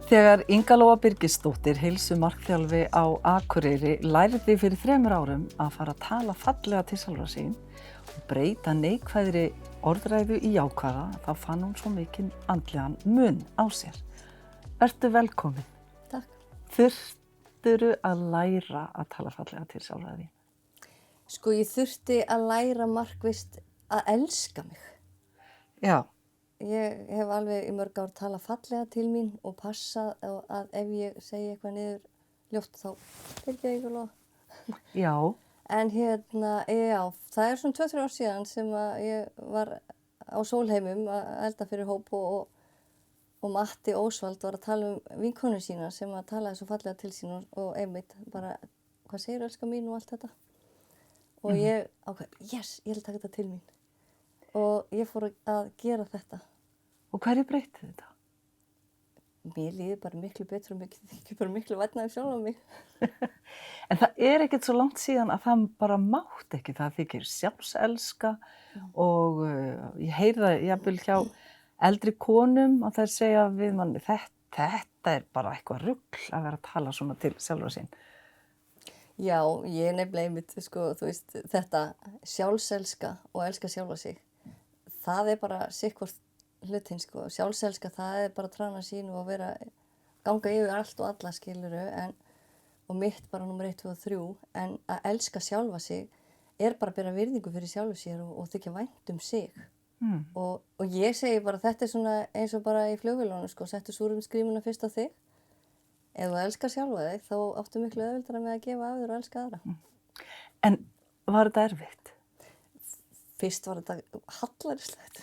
Þegar Inga Lóa Birgisdóttir, heilsumarkþjálfi á Akureyri, lærði fyrir 3 árum að fara að tala fallega til sjálfrar sín og breyta neikvæðri orðræðu í jákvæða, þá fann hún svo mikinn andlegan mun á sér. Vertu velkomin. Takk. Þurftirðu að læra að tala fallega til sjálfrar þín? Sko, ég þurfti að læra markvisst að elska mig. Já. Ég hef alveg í mörg ár talað fallega til mín og passa að ef ég segi eitthvað niður ljótt þá fylgja ég alveg. Já. En já, það er svona 2-3 ár síðan sem að ég var á Sólheimum að elda fyrir hóp og Matti Ósvald var að tala vinkonu sína sem að talaði svo fallega til sín og einmitt bara, hvað segir elska mín og allt þetta. Og ég ákvað, yes, ég vil taka þetta til mín. Og ég fór að gera þetta. Og hverju breytti þetta? Mér líður bara miklu betur og mér þykir bara miklu vænna sjálf á mig. En það er ekkert svo langt síðan að það bara mátt ekki. Það þykir sjálfselska og ég heyri það jafnvel hjá eldri konum og þær segja við manni, þetta er bara eitthvað rugl að vera að tala svona til sjálfra sín. Já, ég nefnilega einmitt, sko, þú veist, þetta sjálfselska og elska sjálfa sig. Það er bara sitthvort hlutinn, sko. Sjálfselska, það er bara trana sín og ganga yfir allt og alla, skiluru, og mitt bara númer 1, 2 og 3, en að elska sjálfa sig er bara að bera virðingu fyrir sjálfu sér og þykja vænt sig. Og ég segi bara, þetta er svona eins og bara í flugvélunum, sko, settu súrefnisgrímuna fyrst á þig. Ef þú elskar sjálfa þig, þá áttu miklu auðveldara með að gefa af þér og elska aðra. En var þetta erfitt? Fyrst var þetta hallærislegt.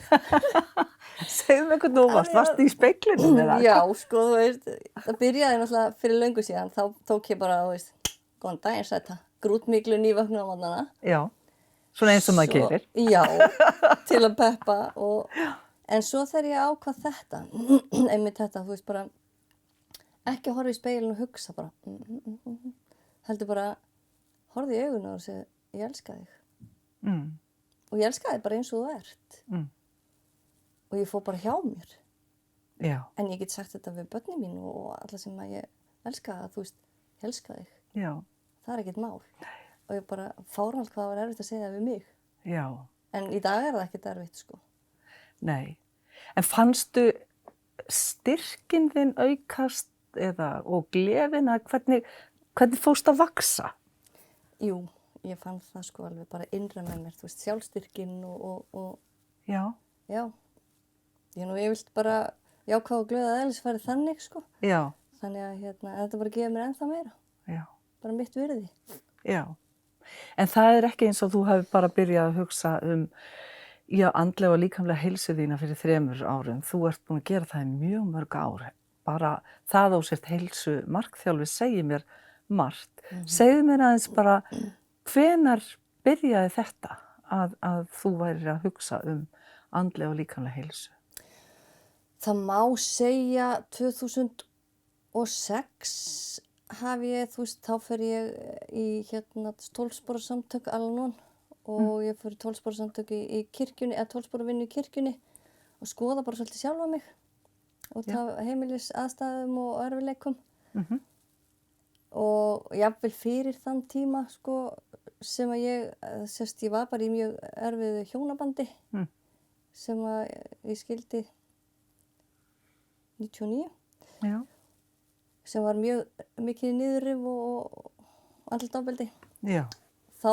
Segðu mig eitthvað nú, varstu í speglinu eða? Já, sko, þú veist, það byrjaði náttúrulega fyrir löngu síðan. Þá tók ég bara, þú veist, góðan daginn sæta, grútmiklu nývöknu á morgnana. Já, svona eins og maður gerir. Já, til að peppa. En svo þegar ég ákvað þetta, einmitt þetta, þú veist, bara ekki að horfa í speilin og hugsa bara. Heldur bara, horfðu í augun og segja, ég elska þig. Og ég elska þig bara eins og þú ert. Og ég fór bara hjá mér. Já. En ég get sagt þetta við börnin mín og alla sem að ég elska að, þú veist, ég elska þig. Já. Það er ekkert mál. Og ég bara fáránlega hvað var erfitt að segja það við mig. Já. En í dag er það ekkert erfitt, sko. Nei. En fannstu styrkinn þinn aukast og gleðin að hvernig fórst að vaxa? Jú, ég fann það sko alveg bara innra með mér, þú veist, sjálfstyrkinn og Já. Já. Ég vilt bara jákvæð og glöð að eðlisfæri þannig, sko. Já. Þannig að þetta bara gefur mér ennþá meira. Já. Bara mitt virði. Já. En það er ekki eins og þú hafi bara byrjað að hugsa andlega og líkamlega heilsu þína fyrir 3 árum. Þú ert búin að gera það í mjög mörg ár. Bara það á sért heilsumarkþjálfi segir mér margt. Segðu mér aðeins bara, hvenær byrjaði þetta að þú værir að hugsa andlega og líkamlega heilsu? Það má segja 2006 hafi ég, þú veist, þá fer ég í 12 spora samtök Al-Anon og ég fer í 12 spora samtök í kirkjunni, eða 12 spora vinnu í kirkjunni og skoða bara svolítið sjálfa mig út af heimilis aðstæðum og erfiðleikum. Og jafnvel fyrir þann tíma, sko, sem að ég var bara í mjög erfiðu hjónabandi sem að ég skildi 99. Já. Sem var mjög mikið niðurrif og andlegt ofbeldi. Já. Þá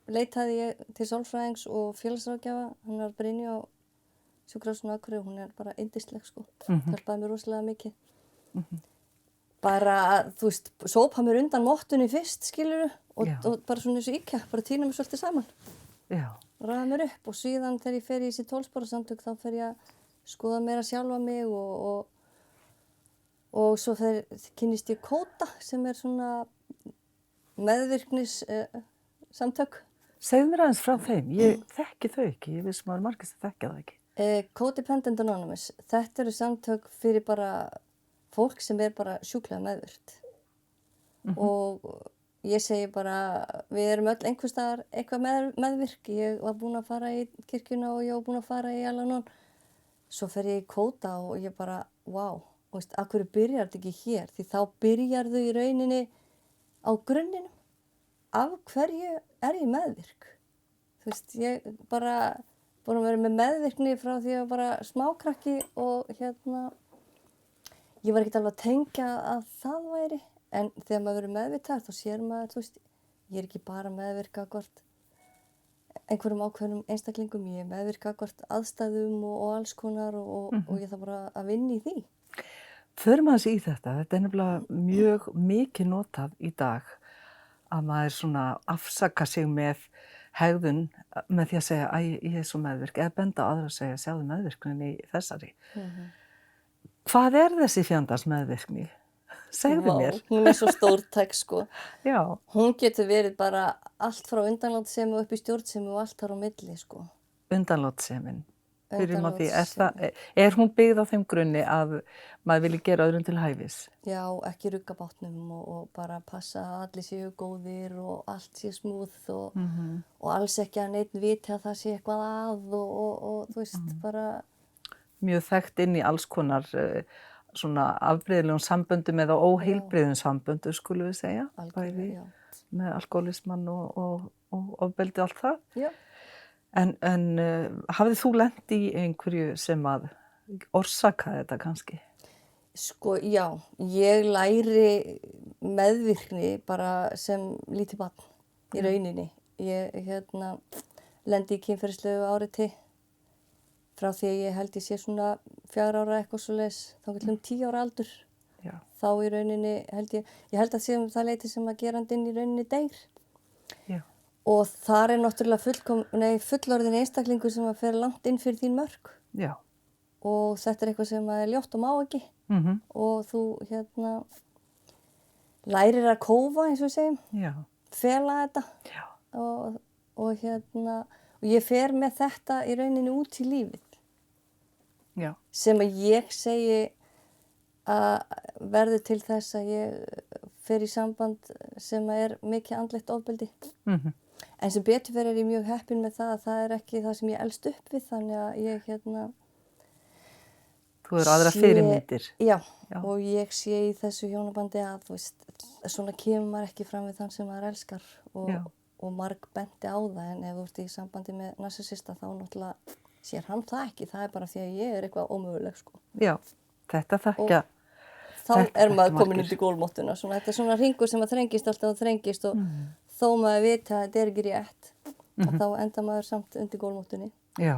leitaði ég til sálfræðings og félagsráðgjafa, hann var Brynja á Sjúkrahúsinu á Akureyri, hún er bara yndisleg, sko. Hjálpaði mér rosalega mikið. Bara, þú veist, sópa mér undan mottunni fyrst, skilurðu, og bara svona eins og IKEA, bara tína mér svolítið saman. Já. Ræða mér upp og síðan þegar ég fer í þessi 12 spora samtök þá fer ég að skoða meira sjálfa mig og svo kynnist ég Kóta sem er svona meðvirknis samtök. Segðu mér aðeins frá þeim, ég þekki þau ekki, ég viss maður margir sem þekkja það ekki. Codependent Anonymous, þetta eru samtök fyrir bara fólk sem er bara sjúklega meðvirkt. Og ég segi bara, við erum öll einhvers staðar eitthvað meðvirk. Ég var búin að fara í kirkjuna og ég var búin að fara í Al-Anon. Svo fer ég í Kóta og ég bara, vá, veist, af hverju byrjar þetta ekki hér? Því þá byrjarðu í rauninni á grunninum. Af hverju er ég meðvirk? Þú veist, ég bara búin að vera með meðvirkni frá því að bara smákrakki og ég var ekkert alveg að tengja að það væri. En þegar maður verður meðvitaður þá sér maður, þú veist, ég er ekki bara meðvirk gagnvart einhverjum ákveðnum einstaklingum, ég er meðvirk gagnvart aðstæðum og alls konar og ég þarf bara að vinna í því. Förum aðeins í þetta. Þetta er nefnilega mjög mikið notað í dag að maður svona afsaka sig með hegðun með því að segja að ég er svo meðvirk eða benda á aðra að segja sjáðu meðvirknin í þessari. Hvað er þessi fjandans meðvirkni? Segðu mér. Hún er svo stórtæk sko. Já. Hún getur verið bara allt frá undanlátssemi upp í stjórnsemi og allt þar á milli sko. Undanlátssemin. Byrjum á því. Er hún byggð á þeim grunni að maður vilji gera öðrum til hæfis? Já, ekki rugga bátnum og bara passa að allir séu góðir og allt sé smúð og alls ekki að neitt viti að það sé eitthvað að og þú veist bara. Mjög þekkt inn í alls konar svona afbrigðilegum samböndum eða óheilbrigðum samböndum skulum við segja. Bæði með alkoholismann og ofbeldi og allt það. Já. En hafið þú lent í einhverju sem að orsaka þetta kannski? Sko, já. Ég læri meðvirkni bara sem lítið barn í rauninni. Ég lendi í kynferðislegu áreiti frá því að ég held ég sé svona 4 ára eitthvað svoleiðis, þá 10 ára aldur. Já. Þá í rauninni held ég held að sé það leyti sem að gerandinn í rauninni deyr. Já. Og þar er náttúrulega fullorðin einstaklingur sem að fer langt inn fyrir þín mörk. Já. Og þetta er eitthvað sem að er ljótt og má ekki. Og þú lærir að kófa eins og við segjum. Já. Fela þetta. Já. Og ég fer með þetta í rauninni út í lífið. Já. Sem að ég segi að verður til þess að ég fer í samband sem er mikið andlegt ofbeldi. En sem betur fer er ég mjög heppin með það að það er ekki það sem ég elst upp við, þannig að ég Þú eru aðra fyrirmyndir. Já, og ég sé í þessu hjónabandi að þú veist, svona kemur maður ekki fram við þann sem maður elskar og marg benti á það, en ef þú ert í sambandi með narsissista þá náttúrulega sér hann það ekki, það er bara því að ég er eitthvað ómöguleg sko. Já, þetta þekkja. Þá er maður komin undir gólmottuna, þetta er svona hringur sem að þrengist alltaf og þrengist og þó maður vita að þetta er ekki rétt, að þá enda maður samt undir gólmottunni. Já.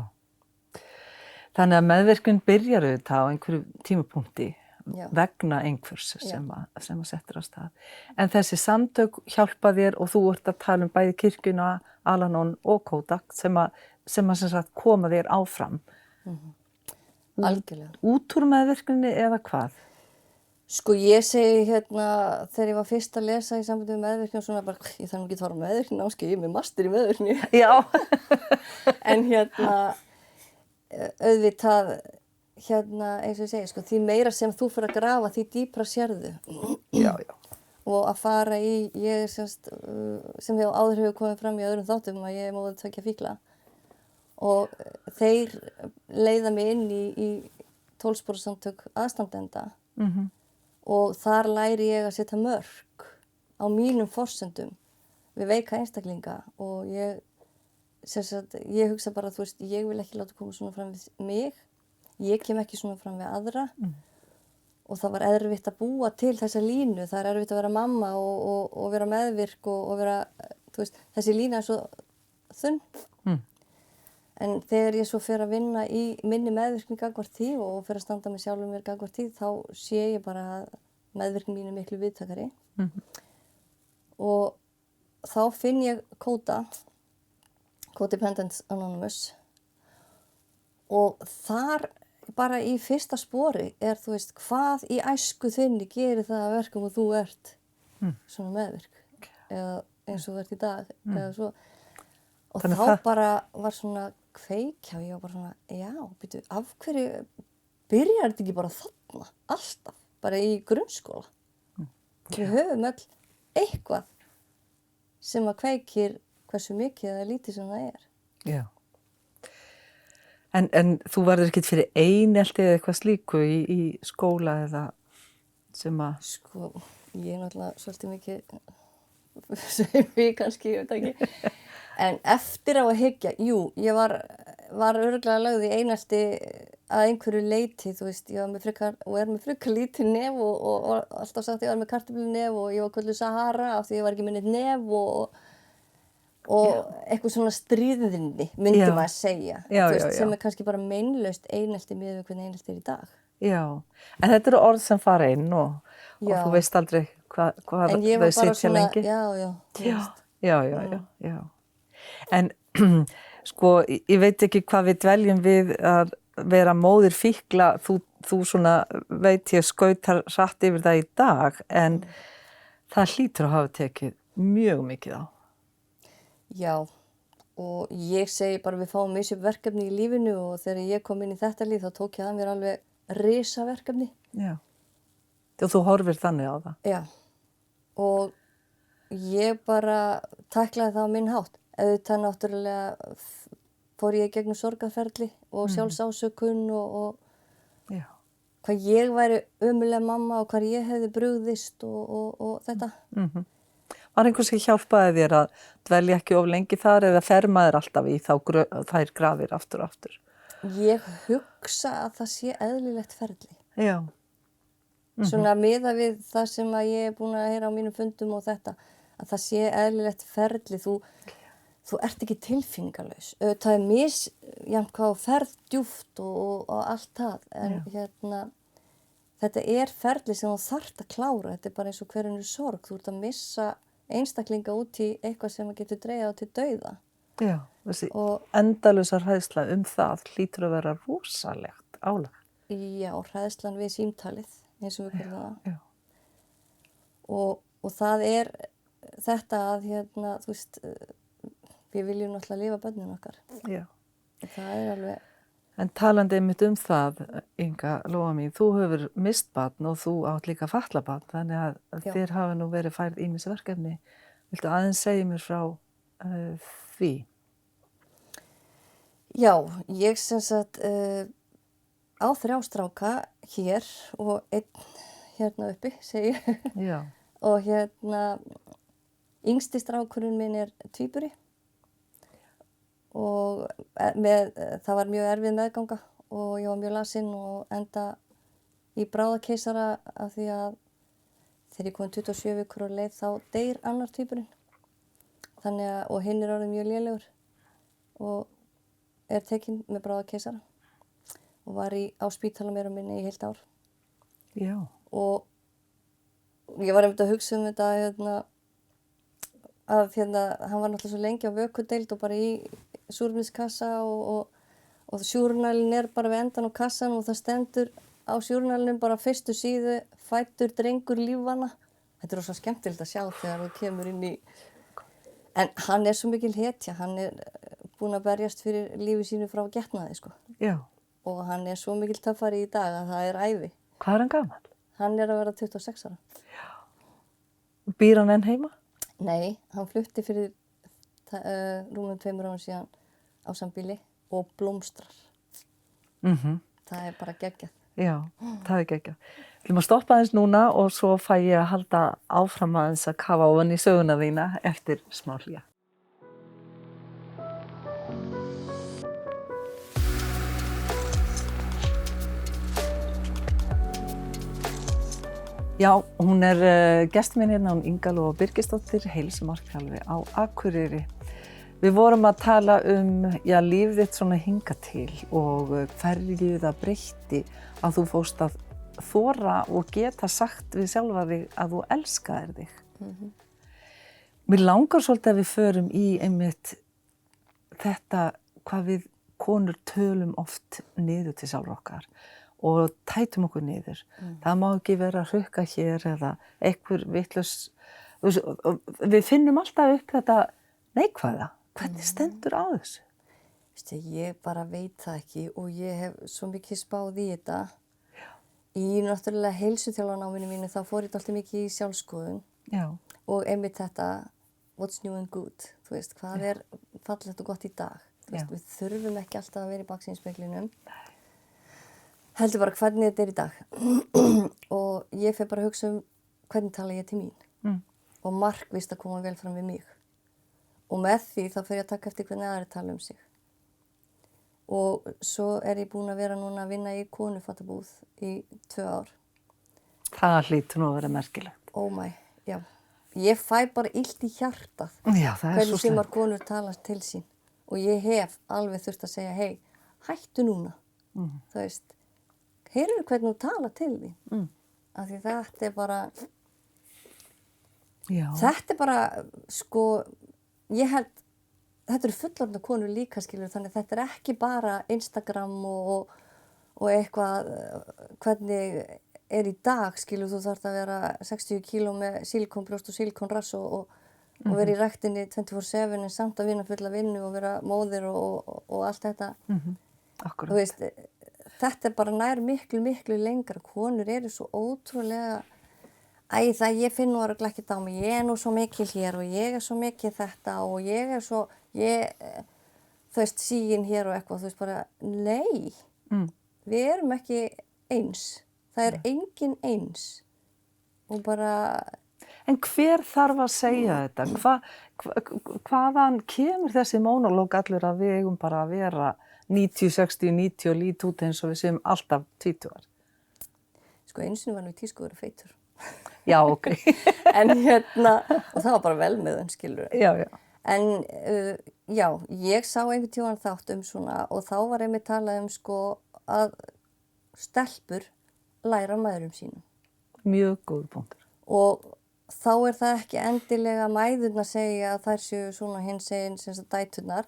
Þannig að meðvirknin byrjar auðvitað á einhverju tímapunkti vegna einhvers sem að settur á stað. En þessi samtök hjálpa þér og þú ert að tala bæði kirkjuna, Al-Anon og Kodak sem sagt koma þér áfram. Algjörlega. Út úr meðvirkninni eða hvað? Sko ég segi þegar ég var fyrst að lesa í sambandi með meðvirkni og svona bara, ég þarf nú ekki að fara meðvirkni námskeið, ég er með master í meðvirkni. Já. En auðvitað, eins og ég segi, sko, því meira sem þú fyrir að grafa, því dýpra sérðu. Já. Og að fara í, ég sem áður hefur komið fram í öðrum þáttum að ég er móðið 2 fíkla. Og þeir leiða mig inn í 12-spora-samtök aðstandenda. Og þar læri ég að setja mörk á mínum forsendum við veika einstaklinga og ég hugsa bara, þú veist, ég vil ekki láta koma svona fram við mig, ég kem ekki svona fram við aðra og það var erfitt að búa til þessa línu, það er erfitt að vera mamma og vera meðvirk og vera, þú veist, þessi lína er svo þunn. En þegar ég svo fer að vinna í minni meðvirkni gagnvart því og fer að standa með sjálfum mér gagnvart því, þá sé ég bara að meðvirkni mín er miklu viðtakari. Og þá finn ég Codependent Anonymous og þar bara í fyrsta spori er, þú veist, hvað í æsku þinni gerir það að verkum og þú ert svona meðvirk eða eins og þú ert í dag eða svo. Og þá bara var svona kveikja og ég var bara svona, já, býtu, af hverju byrjar þetta ekki bara þarna, alltaf, bara í grunnskóla. Við höfum öll eitthvað sem að kveikir hversu mikið eða lítið sem það er. Já. En þú verður ekkert fyrir einelti eða eitthvað slíku í skóla eða sem að... Sko, ég er náttúrulega svolítið mikið, sem við kannski, ég veit ekki. En eftir á að hyggja, jú, ég var örugglega lögð í einelti að einhverju leyti, þú veist, ég var með með frekar lítið nef og alltaf sagt ég var með kartöflu nef og ég var kölluð Sahara af því ég var ekki með neitt nef og eitthvað svona stríðinni, myndi maður segja. Já, þú veist, já. sem kannski bara meinlaust einelti miðað við hvernig einelti í dag. Já, en þetta eru orð sem fara inn og þú veist aldrei hvað þau sitja lengi. Já. En sko, ég veit ekki hvað við dveljum við að vera móðir fíkla, þú svona veit ég skautar hratt yfir það í dag, en það hlýtur að hafa tekið mjög mikið á. Já, og ég segi bara við fáum misjöfn verkefni í lífinu og þegar ég kom inn í þetta líf þá tók ég að mér alveg risaverkefni. Já, og þú horfir þannig á það. Já, og ég bara tæklaði það á minn hátt. Auðvitað náttúrulega fór ég gegnum sorgarferli og sjálfsásökun og hvað ég væri ömurleg mamma og hvað ég hefði brugðist og þetta. Var einhver sem hjálpaði þér að dvelja ekki of lengi þar eða fer maður alltaf í þær grafir aftur og aftur? Ég hugsa að það sé eðlilegt ferli. Já. Svona miða við það sem að ég er búin að heyra á mínum fundum og þetta, að það sé eðlilegt ferli. Þú ert ekki tilfinningalaus. Það er misjafnt hvað þú ferð djúpt og allt það. En þetta er ferli sem þú þarft að klára. Þetta er bara eins og hverjum sorg. Þú ert að missa einstaklinga út í eitthvað sem getur dregið á til dauða. Já, þessi endalausar hræðsla það hlýtur að vera rosalegt álag. Já, hræðslan við símtalið, eins og við kallum það. Já. Og það er þetta að, þú veist, við viljum náttúrulega lifa börnin okkar. Já. Það er alveg... En talandi einmitt það, Inga Lóa mín, þú hefur misst barn og þú átt líka fatlað barn, þannig að þér hafa nú verið færð ýmis verkefni. Viltu aðeins segja mér frá því? Já, ég sem sagt á 3 stráka hér og 1 hérna uppi, segi ég. Já. Og yngsti strákurinn minn er tvíburi. Og það var mjög erfið meðganga og ég var mjög lasin og enda í bráðakeisara af því að þegar ég kom 27 vikur á leið þá deyr annar tvíburinn. Þannig að, og hinn er orðið mjög lélegur og er tekinn með bráðakeisara og var á spítala meira minni í heilt ár. Já. Og ég var einmitt að hugsa þetta að hann var náttúrulega svo lengi á vökudeild og bara í súrefniskassa og sjúrnælinn er bara við endan á kassan og það stendur á sjúrnælinn bara fyrstu síðu fæddur drengur lífvana. Þetta er rosa skemmtilegt að sjá þegar þú kemur inn í... En hann er svo mikil hetja, hann er búinn að berjast fyrir lífi sínu frá getnaði, sko. Já. Og hann er svo mikil töffari í dag að það er ævi. Hvað er hann gamall? Hann er að vera 26 ára. Já. Býr hann enn heima? Nei, hann flutti fyrir rúmum 2 árum síðan á sambýli og blómstrar. Það er bara geggjað. Já, það er geggjað. Við ætlum að stoppa aðeins núna og svo fæ ég að halda áfram aðeins að kafa ofan í söguna þína eftir smá hlé. Já, hún gestur minn hérna, hún Inga Lóa Birgisdóttir, heilsumarkþjálfi á Akureyri. Við vorum að tala líf þitt svona hingað til og hverju það breytti að þú fórst að þora og geta sagt við sjálfa þig að þú elskaðir þig. Mér langar svolítið að við förum í einmitt þetta hvað við konur tölum oft niður til sjálfra okkar og tætum okkur niður. Það má ekki vera að hrukka hér eða einhver vitlaus. Við finnum alltaf upp þetta neikvæða. Hvernig stendur á þessu? Vistu, ég bara veit það ekki og ég hef svo mikið spáð í þetta. Já. Í náttúrulega heilsuþjálfarnáminu mínu þá fór ég alltaf mikið í sjálfskoðun. Já. Og einmitt þetta what's new and good. Þú veist, hvað er fallegt og gott í dag. Þú veist, við þurfum ekki alltaf að vera í baksýnisspeglinum. Heldur bara hvernig þetta í dag. Og ég fer bara að hugsa hvernig tala ég til mín. Og markvisst að koma vel fram við mig. Og með því þá fer ég að taka eftir hvernig aðri tala sig. Og svo ég búin að vera núna að vinna í konufattabúð í 2 ár. Það hlýtur nú að vera merkilegt. Oh my, já. Ég fæ bara illt í hjartað. Já, það svo hvernig sumar konur tala til sín. Og ég hef alveg þurft að segja, hey, hættu núna. Þú veist, heyrðu hvernig þú tala til þín. Af því þetta bara, þetta bara, sko, ég held, þetta eru fullorðna konur líka, skilur, þannig að þetta ekki bara Instagram og eitthvað, hvernig í dag, skilur, þú þarft að vera 60 kíló með sílikonbrjóst og sílikonrass og vera í ræktinni 24/7 en samt að vinna fulla vinnu og vera móðir og allt þetta. Akkurat. Þú veist, þetta bara nær miklu lengra. Konur eru svo ótrúlega, ég finn nú örugglega ekkert á mig, ég nú svo mikil hér og ég svo mikið þetta og ég svo, þú veist, sígin hér og eitthvað, þú veist bara, nei, við erum ekki eins. Það engin eins. Og bara... En hver þarf að segja þetta? Hvaðan kemur þessi mónólóg allur að við eigum bara að vera 90, 60, 90 og lít út eins og við séum alltaf 20-ar? Sko, einu sinni var nú í tísku að vera feitur. Já, ok. En og það var bara vel með þeim, skilur. Já. En já, ég sá einhvern tímann þátt svona og þá var einmitt talað sko að stelpur læra mæðrum sínum. Mjög góð punktur. Og þá það ekki endilega mæðurnar segja að þær séu svona hinsegin sem þess að dæturnar,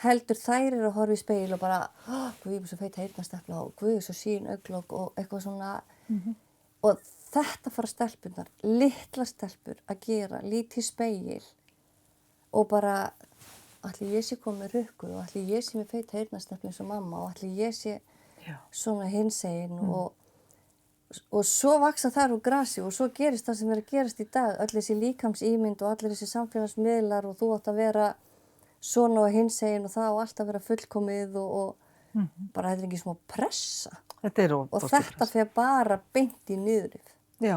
heldur þær að horfa í spegil og bara, guð, ég er svo feit heyrnarstepla og guð, svo sín augnlok og eitthvað svona. Og þetta fara stelpurnar, litla stelpur að gera, líti í spegil og bara, ætli ég sé komið rukku og ætli ég sé með feit heyrnarstepla eins og mamma og ætli ég sé svona hinsegin og svo vaksa þar úr grasi og svo gerist það sem að gerast í dag, öll þessi líkamsímynd og allir þessi samfélagsmiðlar og þú átt að vera svona og hinsegin og það á allt að vera fullkomið og bara þetta ekki smá pressa. Þetta og þetta fer bara beint í niðrið. Já,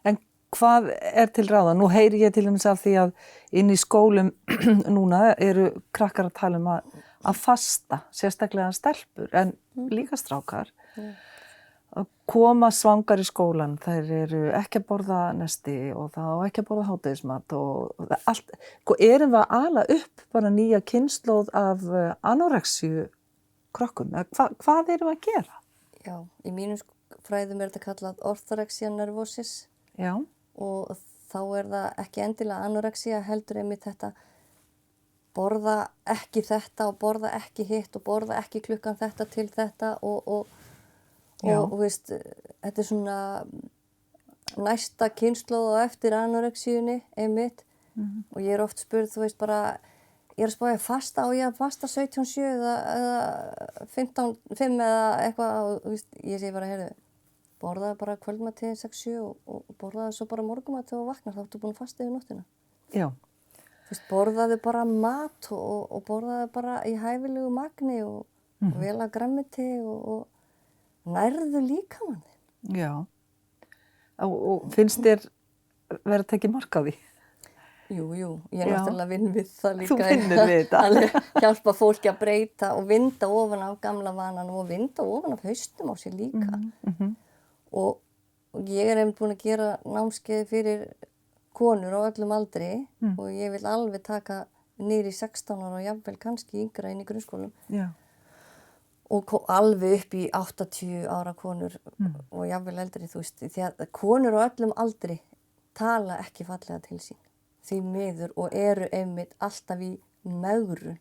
en hvað til ráða? Nú heyri ég til dæmis af því að inn í skólum núna eru krakkar að tala að fasta, sérstaklega stelpur, en líka strákar. Að koma svangar í skólan, þær eru ekki að borða nesti og þá ekki að borða hádegismat og allt. Erum við að ala upp bara nýja kynslóð af anorexíu krökkum? Hvað erum við að gera? Já, í mínum fræðum þetta kallað orthorexia nervosis. Já. Og þá það ekki endilega anorexía, heldur einmitt þetta borða ekki þetta og borða ekki hitt og borða ekki klukkan þetta til þetta og veist, þetta svona næsta kynslóð á eftir anorexíunni einmitt og ég oft spurð, þú veist bara, ég að spája fasta og ég að fasta 17-7 eða 15-5 eða eitthvað og veist, ég segi bara, heyrðu, borðaði bara kvöldmat til 6-7 og borðaði svo bara morgumat þegar þú vaknar, þá ertu búin að fasta yfir nóttina. Já. Þú veist, borðaði bara mat og borðaði bara í hæfilegu magni og vel að grænmeti og nærðu líkamann þinn. Já. Og finnst þér verið að tekið mark á því? Jú, ég náttúrulega vinn við það líka. Þú vinnur við þetta. Hjálpa fólki að breyta og vinda ofan af gamla vanan og vinda ofan af haustum á sér líka. Og ég einmitt búin að gera námskeið fyrir konur á öllum aldri og ég vil alveg taka niður í 16 ára og jafnvel kannski yngra inn í grunnskólum. Já. Og alveg upp í 80 ára konur og jafnvel eldri, þú veist, því að konur á öllum aldri tala ekki fallega til sín, því miður og eru einmitt alltaf í megrun.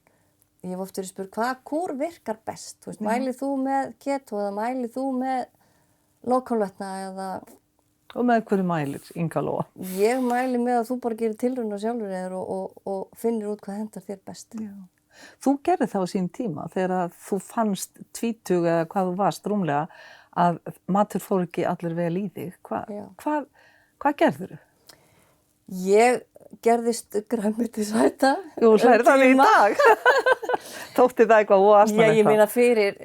Ég hef oft verið spurt, hvor virkar best? Þú veist, mælið þú með keto eða mælið þú með low-carb eða... Og með hverju mælir, Inga Lóa? Ég mæli með að þú bara gerir tilraun á sjálfur þér og finnir út hvað hentar þér best. Já. Þú gerði það á sín tíma þegar þú fannst 20 eða hvað þú varst rúmlega að matur fór ekki allir vel í þig. Hvað gerðirðu? Ég gerðist grænmetisæta. Jú, hlæri það í dag. Þótti það eitthvað og aðstæðan Já, ég meina fyrir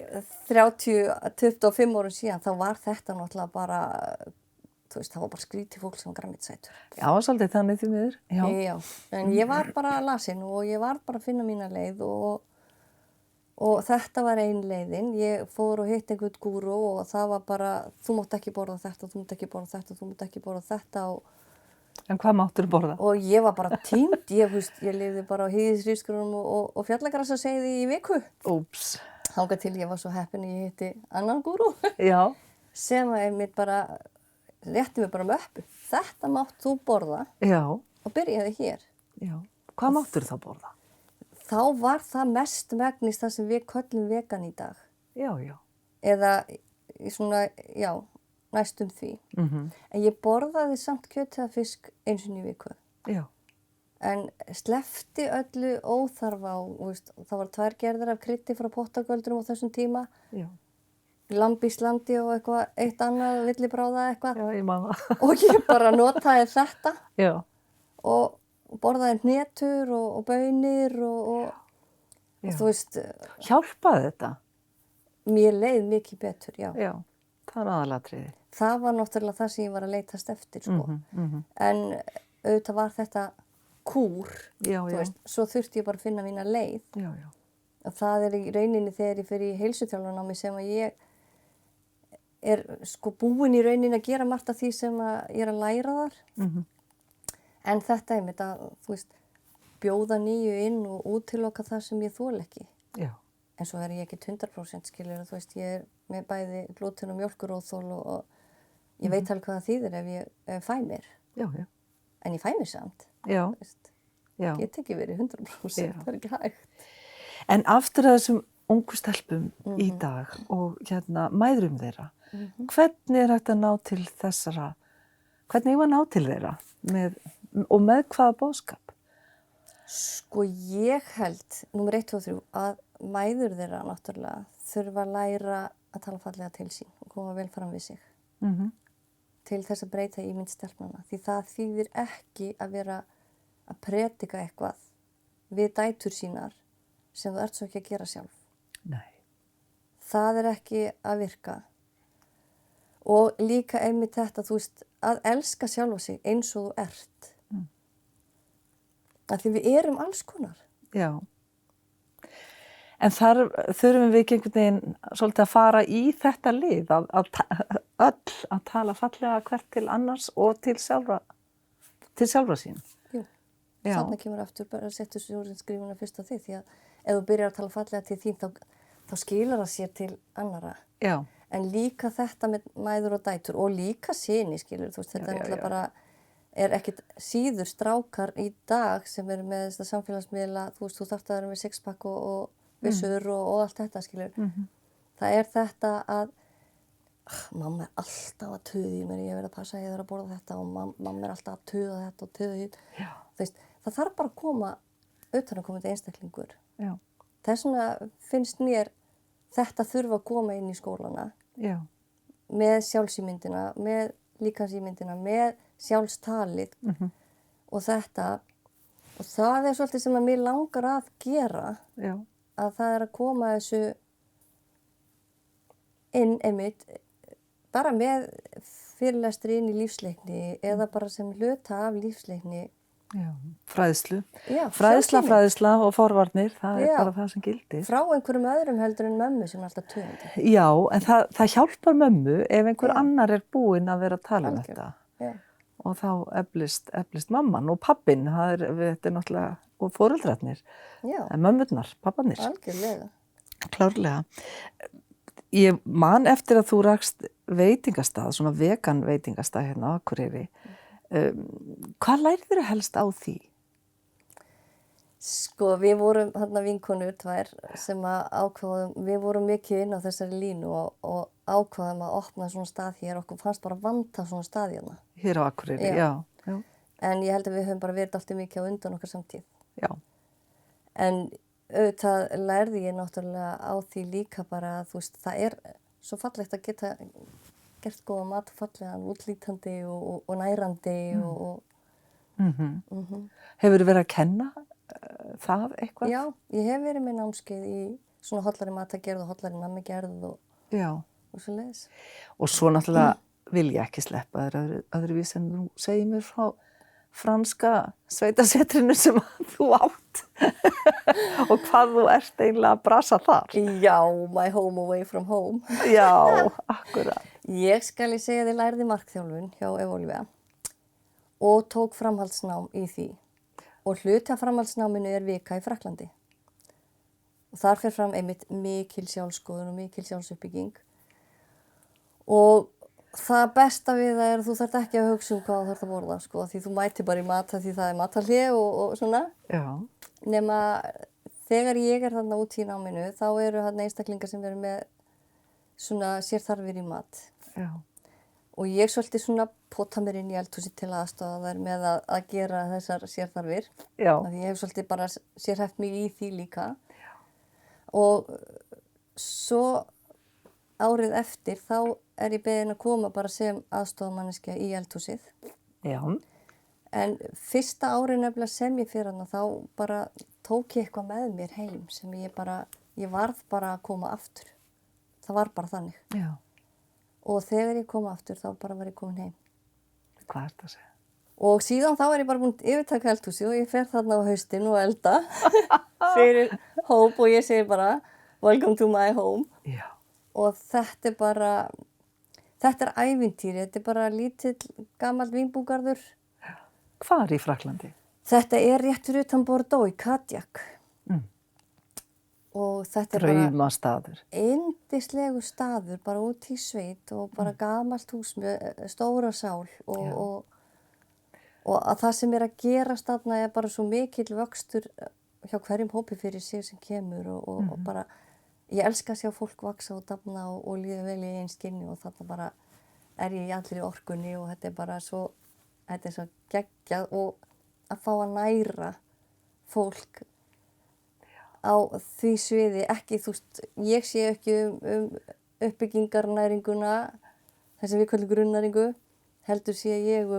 25 árum síðan, þá var þetta náttúrulega bara, þú veist, það var bara skrítið fólk sem var grænmetisætur. Já, svolítið þannig því miður. Já, en ég var bara lasin og ég var bara að finna mína leið og þetta var ein leiðin. Ég fór og hitti einhvern gúrú og það var bara, þú mátt ekki borða þetta, þú mátt ekki borða þetta, þú mátt ekki borða þetta En hvað máttur borða? og ég var bara týnd, ég lifði bara á hýðisrísgrunum og fjallagrasaseiði í viku. Úps. Þangað til ég var svo heppin að ég hitti annan gúrú Já. sem einmitt bara rétti mig bara möppu. Þetta mátt þú borða Já. og byrjaði hér. Já. Hvað máttur þá borða? Þá var það mest megnis það sem við köllum vegan í dag. Já, já. Eða í svona, já, næstum því. En ég borðaði samt kjöt eða fisk einu sinni í viku. Já. En sleppti öllu óþarfa veist, það var 2 gerðir af kryddi frá pottagöldrum á þessum tíma. Já. Lambíslandi og eitthvað, eitt annað villibráða eitthvað. Já, ég man það. Og ég bara notaði þetta Já. og borðaði hnetur og baunir og þú veist, Hjálpaði þetta? mér leið mikið betur, já. Já. Það er aðalatriði. Það var náttúrulega það sem ég var að leitast eftir, sko. En auðvitað var þetta kúr, Já, þú já. veist, svo þurfti ég bara að finna mína leið. Já, já. Og það í rauninni þegar ég fer í heilsuþjálfarnámi sem að ég sko búin í rauninni að gera margt af því sem að ég að læra þar. En þetta einmitt að, þú veist, bjóða nýju inn og útiloka það sem ég þol ekki. Já. En svo ég ekki 100% skilur, þú veist, ég með bæði glúten og mjólkuróþol og ég veit alveg hvað það þýðir ef ég fæ mér. Já, já. En ég fæ mér samt, Já. þú veist. Já. Ég get ekki verið 100%, það ekki hægt. En aftur að þessum ungu stelpum í dag og mæðrum þeirra, hvernig hægt að ná til þessara, hvernig ég var að ná til þeirra og með hvaða boðskap? Sko ég held, númer 1, 2 og 3, að mæður þeirra náttúrulega þurfa að læra að tala fallega til sín og koma vel fram við sig. Til þess að breyta ímynd stelpnanna. Því það þýðir ekki að vera að predika eitthvað við dætur sínar sem þú ert svo ekki að gera sjálf. Nei. Það er ekki að virka. Og líka einmitt þetta, þú veist, að elska sjálfa sig eins og þú ert. Af því við erum alls konar. Já. En þar þurfum við ekki einhvern veginn svolítið að fara í þetta lið, að tala fallega hvert til annars og til sjálfra sín. Jú, Já. þannig kemur aftur bara að setja skrifuna fyrst á því, því að ef þú byrjar að tala fallega til þín, þá skilar það sér til annara. Já. En líka þetta með mæður og dætur og líka syni, skilur, þú veist, þetta náttúrulega bara ekkit síður strákar í dag sem eru með þetta samfélagsmiðla, þú veist, þú þarft að vera með sixpack og vissur og allt þetta, skilur. Það þetta að mamma alltaf að tuða í mér, ég verið að passa að ég verið að borða þetta og mamma alltaf að tuða þetta og tuða hitt. Þú veist, það þarf bara að koma utanaðkomandi einstaklingur. Já. Þess vegna finnst mér þetta þurfa að koma inn í skólana. Já. Með sjálfsímyndina, með líkamsímyndina, með sjálfstalið og þetta. Og það svolítið sem að mér langar að gera. Já. Að það að koma þessu inn einmitt bara með fyrirlestri inn í lífsleikni eða bara sem hluta af lífsleikni. Já, fræðslu. Já, fræðsla og forvarnir, það bara það sem gildir. Frá einhverjum öðrum heldur en mömmu sem er alltaf töðandi. Já, en það hjálpar mömmu ef einhver annar er búinn að vera að tala um þetta. Já. Og þá eflist mamman og pabbinn, þetta náttúrulega, og foreldrarnir. Já. Mömmurnar, pabbarnir. Algjörlega. Klárlega. Ég man eftir að þú rakst veitingastað, svona vegan veitingastað hérna á Akureyri. Hvað lærðir helst á því? Sko, við vorum hérna vinkonur 2 sem að ákváðum, við vorum mikið inn á þessari línu og ákváðum að opna svona stað hér, okkur fannst bara vanta svona stað hérna. Hér á Akureyri, já. En ég held að við höfum bara verið alltaf mikið á undan okkar samtíð. Já. En auðvitað lærði ég náttúrulega á því líka bara að þú veist, það svo fallegt að geta gert góða mat, fallegan, útlítandi og nærandi Hefur verið að kenna það eitthvað? Já, ég hef verið með námskeið í svona hollari matagerð og hollari nammigerð og svoleiðis. Og svo náttúrulega vil ég ekki sleppa þér öðruvísi en þú segir mér frá franska sveitasetrinu sem þú átt og hvað þú ert eiginlega að brasa þar. Já, my home away from home. Já, akkurat. Ég segja þið lærði markþjálfun hjá Evolvia og tók framhaldsnám í því. Og hluti af framhaldsnáminu er vika í Frakklandi. Og þar fer fram einmitt mikil sjálfskoðun og mikil sjálfsuppbygging. Og það besta við það er að þú þarft ekki að hugsa hvað þú þarft að borða, sko, því þú mætir bara í mat því það er matarhlé og svona. Já. Nema þegar ég er þarna út í náminu, þá eru þarna einstaklingar sem eru með svona sérþarfir í mat. Já. Og ég svolítið svona pota mér inn í eldhúsi til aðstoða þær með að gera þessar sérþarfir. Já. Því ég hef svolítið bara sérhæft mig í því líka. Já. Og svo árið eftir þá er ég beðin að koma bara sem aðstofamanneskja í eldhúsið. Já. En fyrsta árið nefnilega sem ég fyrir hana þá bara tók ég eitthvað með mér heim sem ég varð bara að koma aftur. Það var bara þannig. Já. Og þegar ég kom aftur þá bara var ég komin heim. Hvað ert að segja? Og síðan þá er ég bara búin að yfirtaka eldhúsið og ég fer þarna á haustin og elda fyrir hóp og ég segi bara welcome to my home. Já. Og þetta er ævintýri, þetta er bara lítill gamall vínbúgarður. Hvar í Frakklandi? Þetta er rétt fyrir utan Bordeaux í Kadiak. Og þetta er draumastaður. Yndislegu staður, bara út í sveit og bara gamalt hús með stóra sál og að það sem er að gerast þarna er bara svo mikill vöxtur hjá hverjum hópi fyrir sig sem kemur og bara ég elska að sjá fólk vaksa og dafna og líða vel í einn skinni og þarna bara er ég í allri orkunni og þetta er bara svo geggjað og að fá að næra fólk á því sviði, ekki þú veist, ég sé ekki uppbyggingarnæringuna, þess að við kallum grunnnæringu, heldur sé ég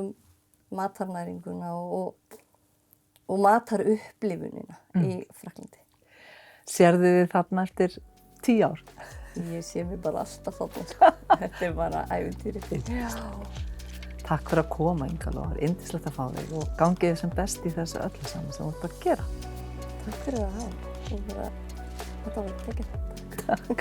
matarnæringuna og matarupplifunina í Frakklandi. Sérðu þið þarna eftir 10 ár? Ég sé mig bara alltaf þarna. Þetta er bara ævintýri. Já. Takk fyrir að koma, Inga Lóa. Yndislegt að fá þig og gangi þið sem best í þessu öllu saman sem þú ert að gera. Takk fyrir að hafa. Og bara, þetta var ekki. Takk.